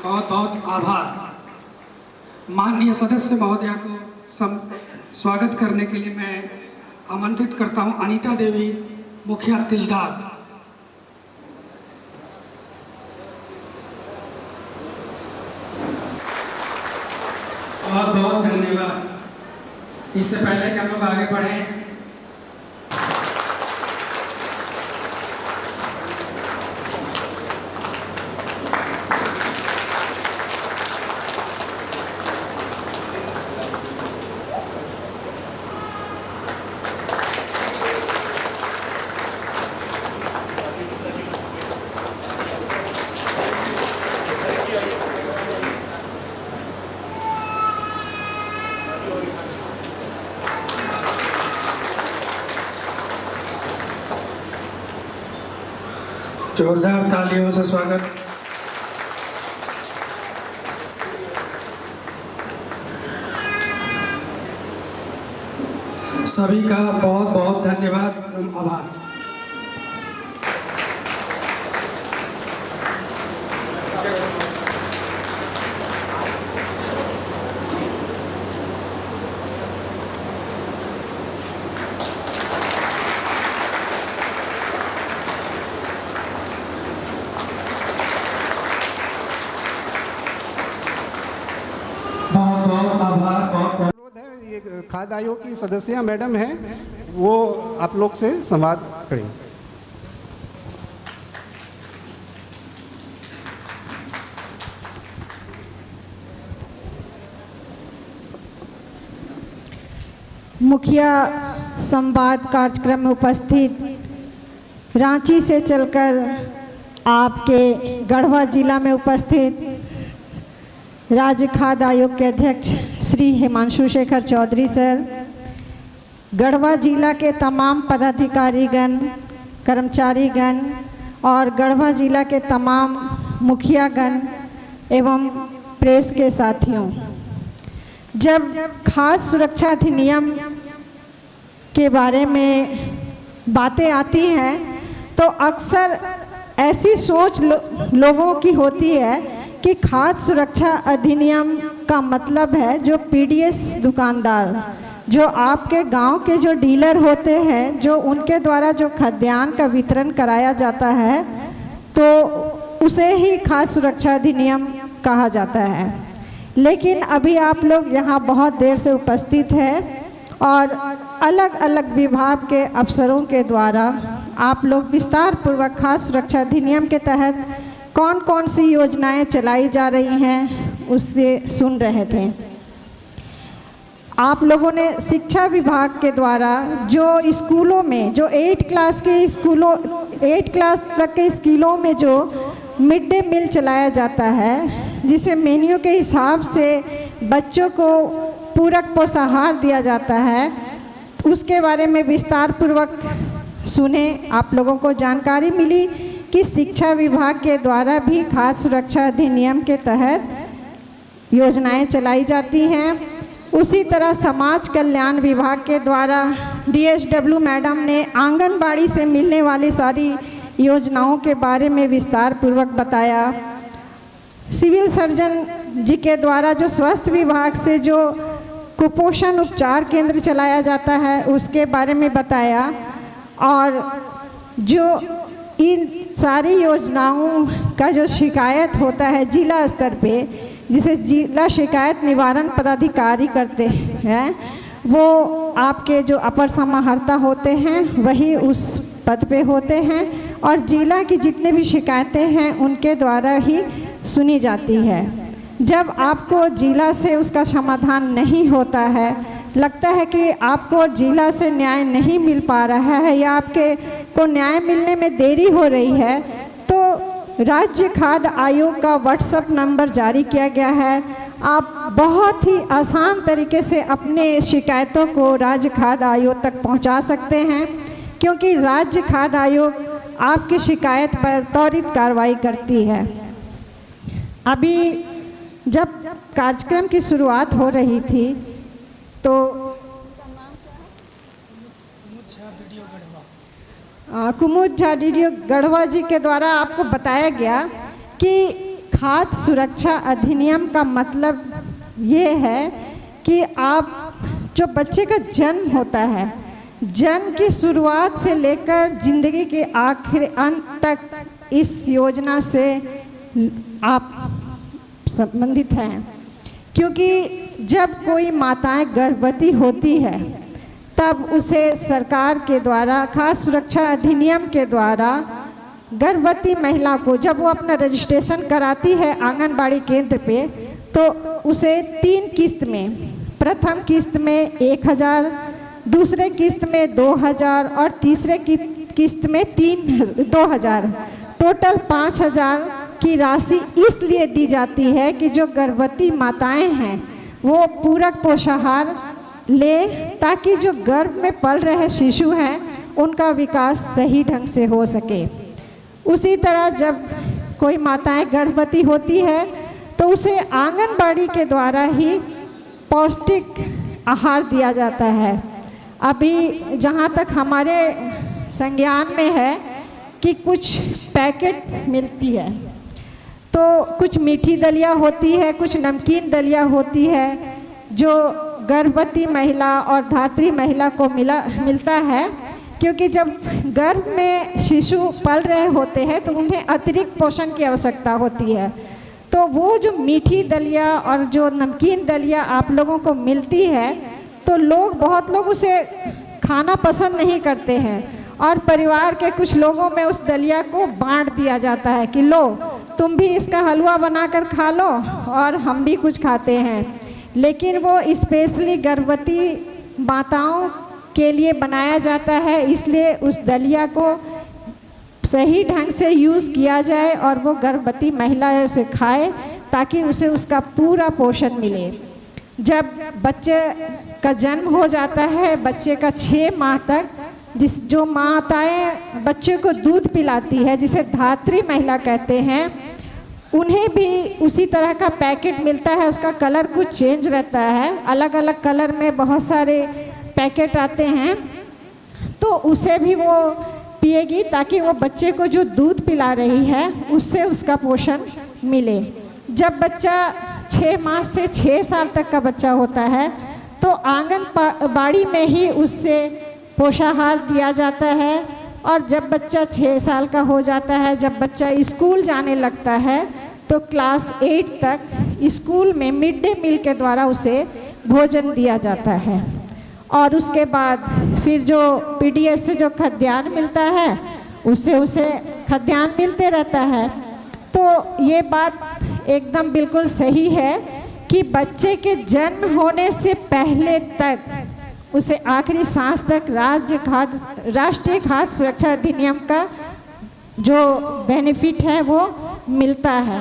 बहुत बहुत आभार। माननीय सदस्य महोदया को स्वागत करने के लिए मैं आमंत्रित करता हूं अनीता देवी, मुखिया तिलदार। बहुत बहुत धन्यवाद। इससे पहले कि हम लोग आगे बढ़ें, जोरदार तालियों से स्वागत। सभी का बहुत बहुत धन्यवाद, आभार। खाद्य आयोग की सदस्य मैडम हैं, वो आप लोग से संवाद करें। मुखिया संवाद कार्यक्रम में उपस्थित रांची से चलकर आपके गढ़वा जिला में उपस्थित राज्य खाद्य आयोग के अध्यक्ष श्री हिमांशु शेखर चौधरी सर, गढ़वा जिला के तमाम पदाधिकारीगण, कर्मचारीगण और गढ़वा जिला के तमाम मुखियागण एवं प्रेस के साथियों, जब खाद्य सुरक्षा अधिनियम के बारे में बातें आती हैं तो अक्सर ऐसी सोच लोगों की होती है कि खाद्य सुरक्षा अधिनियम का मतलब है जो पीडीएस दुकानदार, जो आपके गांव के जो डीलर होते हैं, जो उनके द्वारा जो खाद्यान्न का वितरण कराया जाता है, तो उसे ही खाद्य सुरक्षा अधिनियम कहा जाता है। लेकिन अभी आप लोग यहाँ बहुत देर से उपस्थित हैं और अलग अलग विभाग के अफसरों के द्वारा आप लोग विस्तार पूर्वक खाद्य सुरक्षा अधिनियम के तहत कौन कौन सी योजनाएं चलाई जा रही हैं उससे सुन रहे थे। आप लोगों ने शिक्षा विभाग के द्वारा जो स्कूलों में जो 8 क्लास तक के स्कूलों में जो मिड डे मील चलाया जाता है, जिसमें मेन्यू के हिसाब से बच्चों को पूरक पोषाहार दिया जाता है, उसके बारे में विस्तार पूर्वक सुने। आप लोगों को जानकारी मिली कि शिक्षा विभाग के द्वारा भी खाद्य सुरक्षा अधिनियम के तहत योजनाएं चलाई जाती हैं। उसी तरह समाज कल्याण विभाग के द्वारा DSW मैडम ने आंगनबाड़ी से मिलने वाली सारी योजनाओं के बारे में विस्तार पूर्वक बताया। सिविल सर्जन जी के द्वारा जो स्वास्थ्य विभाग से जो कुपोषण उपचार केंद्र चलाया जाता है उसके बारे में बताया। और जो इन सारी योजनाओं का जो शिकायत होता है जिला स्तर पे, जिसे जिला शिकायत निवारण पदाधिकारी करते हैं, वो आपके जो अपर समाहर्ता होते हैं वही उस पद पे होते हैं और जिला की जितने भी शिकायतें हैं उनके द्वारा ही सुनी जाती है। जब आपको जिला से उसका समाधान नहीं होता है, लगता है कि आपको जिला से न्याय नहीं मिल पा रहा है या आपके को न्याय मिलने में देरी हो रही है, तो राज्य खाद्य आयोग का व्हाट्सएप नंबर जारी किया गया है। आप बहुत ही आसान तरीके से अपने शिकायतों को राज्य खाद्य आयोग तक पहुंचा सकते हैं, क्योंकि राज्य खाद्य आयोग आपकी शिकायत पर त्वरित कार्रवाई करती है। अभी जब कार्यक्रम की शुरुआत हो रही थी तो कुमुद झा वीडियो गढ़वा जी के द्वारा आपको बताया गया कि खाद्य सुरक्षा अधिनियम का मतलब ये है कि आप जो बच्चे का जन्म होता है, जन्म की शुरुआत से लेकर ज़िंदगी के आखिर अंत तक इस योजना से आप संबंधित हैं। क्योंकि जब कोई माताएं गर्भवती होती है तब उसे सरकार के द्वारा खाद्य सुरक्षा अधिनियम के द्वारा गर्भवती महिला को जब वो अपना रजिस्ट्रेशन कराती है आंगनबाड़ी केंद्र पे, तो उसे 3 किस्त में, प्रथम किस्त में 1000, दूसरे किस्त में 2000 और तीसरे किस्त में 2000, टोटल 5000 की राशि इसलिए दी जाती है कि जो गर्भवती माताएं हैं वो पूरक पोषाहार ले, ताकि जो गर्भ में पल रहे शिशु हैं उनका विकास सही ढंग से हो सके। उसी तरह जब कोई माताएं गर्भवती होती है तो उसे आंगनबाड़ी के द्वारा ही पौष्टिक आहार दिया जाता है। अभी जहाँ तक हमारे संज्ञान में है कि कुछ पैकेट मिलती है, तो कुछ मीठी दलिया होती है, कुछ नमकीन दलिया होती है, जो गर्भवती महिला और धात्री महिला को मिलता है। क्योंकि जब गर्भ में शिशु पल रहे होते हैं तो उन्हें अतिरिक्त पोषण की आवश्यकता होती है, तो वो जो मीठी दलिया और जो नमकीन दलिया आप लोगों को मिलती है, तो बहुत लोग उसे खाना पसंद नहीं करते हैं और परिवार के कुछ लोगों में उस दलिया को बांट दिया जाता है कि लो तुम भी इसका हलवा बनाकर खा लो और हम भी कुछ खाते हैं। लेकिन वो स्पेशली गर्भवती माताओं के लिए बनाया जाता है, इसलिए उस दलिया को सही ढंग से यूज़ किया जाए और वो गर्भवती महिला उसे खाए ताकि उसे उसका पूरा पोषण मिले। जब बच्चे का जन्म हो जाता है, बच्चे का 6 माह तक, जो माताएं बच्चे को दूध पिलाती है, जिसे धात्री महिला कहते हैं, उन्हें भी उसी तरह का पैकेट मिलता है। उसका कलर कुछ चेंज रहता है, अलग अलग कलर में बहुत सारे पैकेट आते हैं, तो उसे भी वो पिएगी ताकि वो बच्चे को जो दूध पिला रही है उससे उसका पोषण मिले। जब बच्चा 6 माह से 6 साल तक का बच्चा होता है तो आंगनबाड़ी में ही उससे पोषाहार दिया जाता है, और जब बच्चा 6 साल का हो जाता है, जब बच्चा स्कूल जाने लगता है, तो क्लास 8 तक स्कूल में मिड डे मील के द्वारा उसे भोजन दिया जाता है। और उसके बाद फिर जो पीडीएस से जो खाद्यान्न मिलता है उसे खाद्यान्न मिलते रहता है। तो ये बात एकदम बिल्कुल सही है कि बच्चे के जन्म होने से पहले तक उसे आखिरी सांस तक राष्ट्रीय खाद्य सुरक्षा अधिनियम का जो बेनिफिट है वो मिलता है।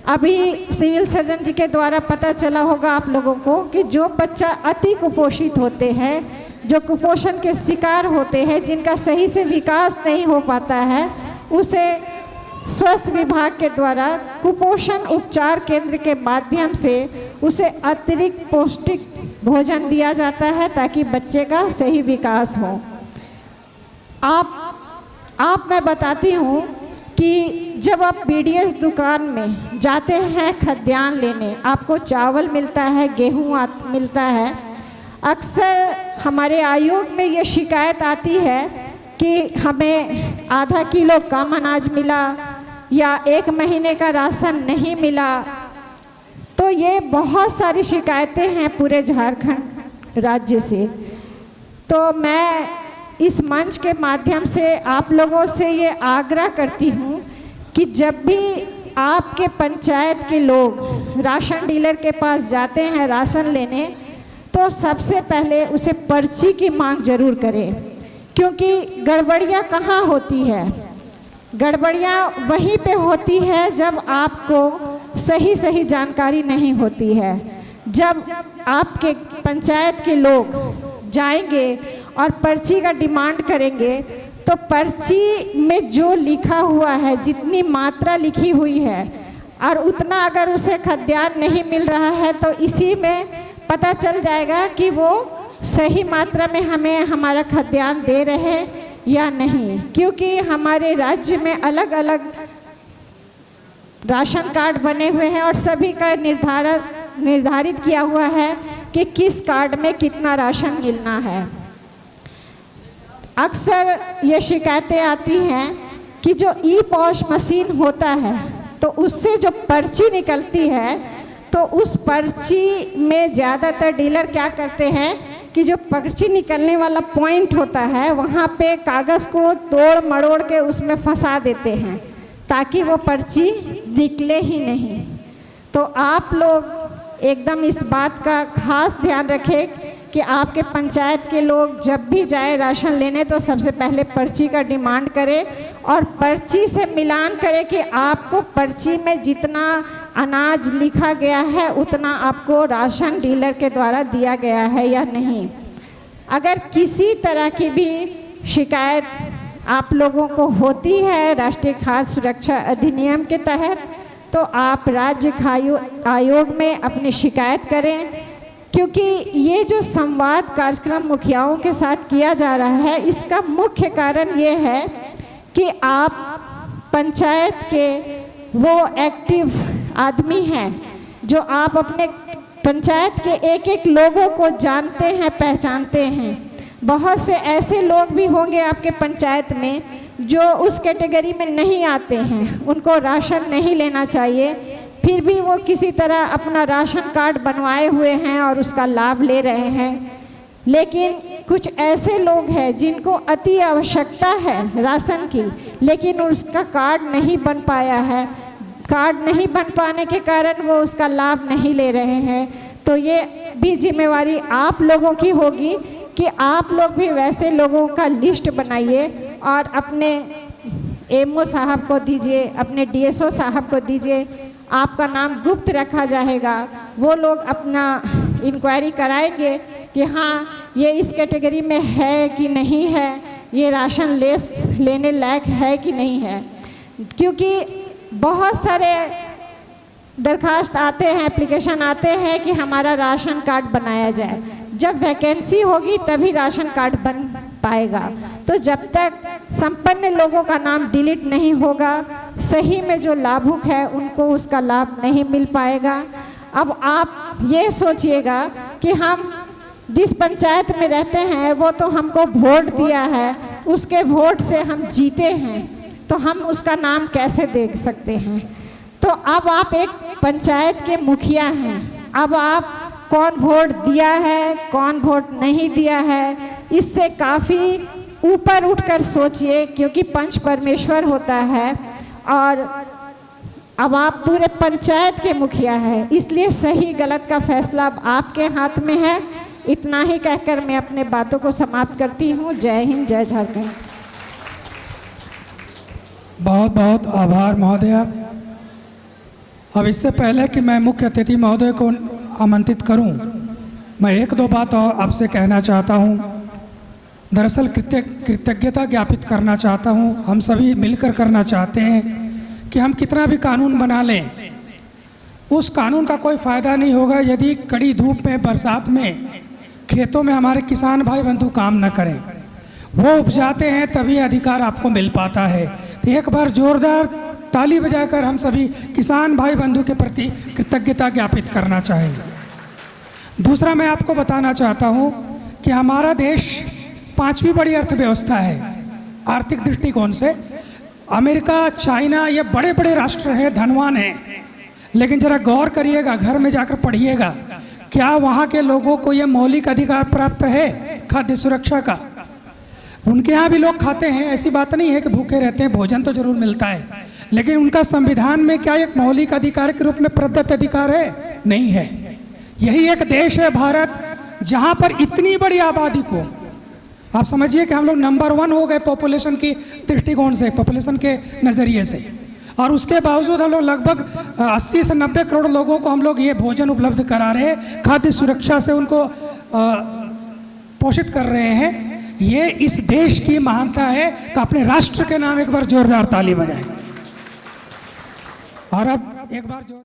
अभी सिविल सर्जन जी के द्वारा पता चला होगा आप लोगों को कि जो बच्चा अति कुपोषित होते हैं, जो कुपोषण के शिकार होते हैं, जिनका सही से विकास नहीं हो पाता है, उसे स्वास्थ्य विभाग के द्वारा कुपोषण उपचार केंद्र के माध्यम से उसे अतिरिक्त पौष्टिक भोजन दिया जाता है ताकि बच्चे का सही विकास हो। आप मैं बताती हूँ कि जब आप पीडीएस दुकान में जाते हैं खाद्यान्न लेने, आपको चावल मिलता है, गेहूँ मिलता है। अक्सर हमारे आयोग में ये शिकायत आती है कि हमें आधा किलो कम अनाज मिला या 1 महीने का राशन नहीं मिला। तो ये बहुत सारी शिकायतें हैं पूरे झारखंड राज्य से। तो मैं इस मंच के माध्यम से आप लोगों से ये आग्रह करती हूँ कि जब भी आपके पंचायत के लोग राशन डीलर के पास जाते हैं राशन लेने, तो सबसे पहले उसे पर्ची की मांग जरूर करें, क्योंकि गड़बड़ियाँ कहाँ होती है? गड़बड़ियाँ वहीं पे होती है जब आपको सही जानकारी नहीं होती है। जब आपके पंचायत के लोग जाएंगे और पर्ची का डिमांड करेंगे, तो पर्ची में जो लिखा हुआ है, जितनी मात्रा लिखी हुई है, और उतना अगर उसे खाद्यान्न नहीं मिल रहा है, तो इसी में पता चल जाएगा कि वो सही मात्रा में हमें हमारा खाद्यान्न दे रहे हैं या नहीं। क्योंकि हमारे राज्य में अलग अलग राशन कार्ड बने हुए हैं और सभी का निर्धारित किया हुआ है कि किस कार्ड में कितना राशन मिलना है। अक्सर ये शिकायतें आती हैं कि जो ई-पॉश मशीन होता है, तो उससे जो पर्ची निकलती है, तो उस पर्ची में ज़्यादातर डीलर क्या करते हैं कि जो पर्ची निकलने वाला पॉइंट होता है, वहाँ पे कागज़ को तोड़ मरोड़ के उसमें फंसा देते हैं ताकि वो पर्ची निकले ही नहीं। तो आप लोग एकदम इस बात का खास ध्यान रखें कि आपके पंचायत के लोग जब भी जाए राशन लेने, तो सबसे पहले पर्ची का डिमांड करें और पर्ची से मिलान करें कि आपको पर्ची में जितना अनाज लिखा गया है उतना आपको राशन डीलर के द्वारा दिया गया है या नहीं। अगर किसी तरह की भी शिकायत आप लोगों को होती है राष्ट्रीय खाद्य सुरक्षा अधिनियम के तहत, तो आप राज्य खाद्य आयोग में अपनी शिकायत करें, क्योंकि ये जो संवाद कार्यक्रम मुखियाओं के साथ किया जा रहा है, इसका मुख्य कारण ये है कि आप पंचायत के वो एक्टिव आदमी हैं जो आप अपने पंचायत के एक एक लोगों को जानते हैं, पहचानते हैं। बहुत से ऐसे लोग भी होंगे आपके पंचायत में जो उस कैटेगरी में नहीं आते हैं, उनको राशन नहीं लेना चाहिए, फिर भी वो किसी तरह अपना राशन कार्ड बनवाए हुए हैं और उसका लाभ ले रहे हैं। लेकिन कुछ ऐसे लोग हैं जिनको अति आवश्यकता है राशन की, लेकिन उसका कार्ड नहीं बन पाया है। कार्ड नहीं बन पाने के कारण वो उसका लाभ नहीं ले रहे हैं। तो ये भी जिम्मेवारी आप लोगों की होगी कि आप लोग भी वैसे लोगों का लिस्ट बनाइए और अपने एमओ साहब को दीजिए, अपने डीएसओ साहब को दीजिए। आपका नाम गुप्त रखा जाएगा। वो लोग अपना इंक्वायरी कराएंगे कि हाँ ये इस कैटेगरी में है कि नहीं है। ये राशन लेने लायक है कि नहीं है। क्योंकि बहुत सारे दरखास्त आते हैं, एप्लीकेशन आते हैं कि हमारा राशन कार्ड बनाया जाए। जब वैकेंसी होगी तभी राशन कार्ड बन पाएगा। तो जब तक संपन्न लोगों का नाम डिलीट नहीं होगा, सही में जो लाभुक है उनको उसका लाभ नहीं मिल पाएगा। अब आप ये सोचिएगा कि हम जिस पंचायत में रहते हैं वो तो हमको वोट दिया है, उसके वोट से हम जीते हैं, तो हम उसका नाम कैसे देख सकते हैं। तो अब आप एक पंचायत के मुखिया हैं, अब आप कौन वोट दिया है कौन वोट नहीं दिया है, इससे काफ़ी ऊपर उठकर सोचिए, क्योंकि पंच परमेश्वर होता है और अब आप पूरे पंचायत के मुखिया हैं, इसलिए सही गलत का फैसला अब आपके हाथ में है। इतना ही कहकर मैं अपने बातों को समाप्त करती हूँ। जय हिंद, जय झारखंड। बहुत बहुत आभार महोदय। अब इससे पहले कि मैं मुख्य अतिथि महोदय को आमंत्रित करूं, मैं एक दो बात और आपसे कहना चाहता हूं। दरअसल कृतज्ञता ज्ञापित करना चाहता हूं। हम सभी मिलकर करना चाहते हैं कि हम कितना भी कानून बना लें, उस कानून का कोई फ़ायदा नहीं होगा यदि कड़ी धूप में, बरसात में, खेतों में हमारे किसान भाई बंधु काम न करें। वो उपजाते हैं तभी अधिकार आपको मिल पाता है। तो एक बार जोरदार ताली बजाकर हम सभी किसान भाई बंधु के प्रति कृतज्ञता ज्ञापित करना चाहेंगे। दूसरा मैं आपको बताना चाहता हूँ कि हमारा देश 5वीं बड़ी अर्थव्यवस्था है आर्थिक दृष्टिकोण से। अमेरिका, चाइना ये बड़े बड़े राष्ट्र हैं, धनवान हैं, लेकिन ज़रा गौर करिएगा, घर में जाकर पढ़िएगा, क्या वहाँ के लोगों को ये मौलिक अधिकार प्राप्त है खाद्य सुरक्षा का? उनके यहाँ भी लोग खाते हैं, ऐसी बात नहीं है कि भूखे रहते हैं, भोजन तो जरूर मिलता है, लेकिन उनका संविधान में क्या एक मौलिक अधिकार के रूप में प्रदत्त अधिकार है? नहीं है। यही एक देश है भारत, जहाँ पर इतनी बड़ी आबादी को, आप समझिए कि हम लोग नंबर 1 हो गए पॉपुलेशन की दृष्टिकोण से, पॉपुलेशन के नज़रिए से, और उसके बावजूद हम लोग लगभग 80 से 90 करोड़ लोगों को हम लोग ये भोजन उपलब्ध करा रहे हैं, खाद्य सुरक्षा से उनको पोषित कर रहे हैं। ये इस देश की महानता है। तो अपने राष्ट्र के नाम एक बार जोरदार ताली बजाएं। और अब एक बार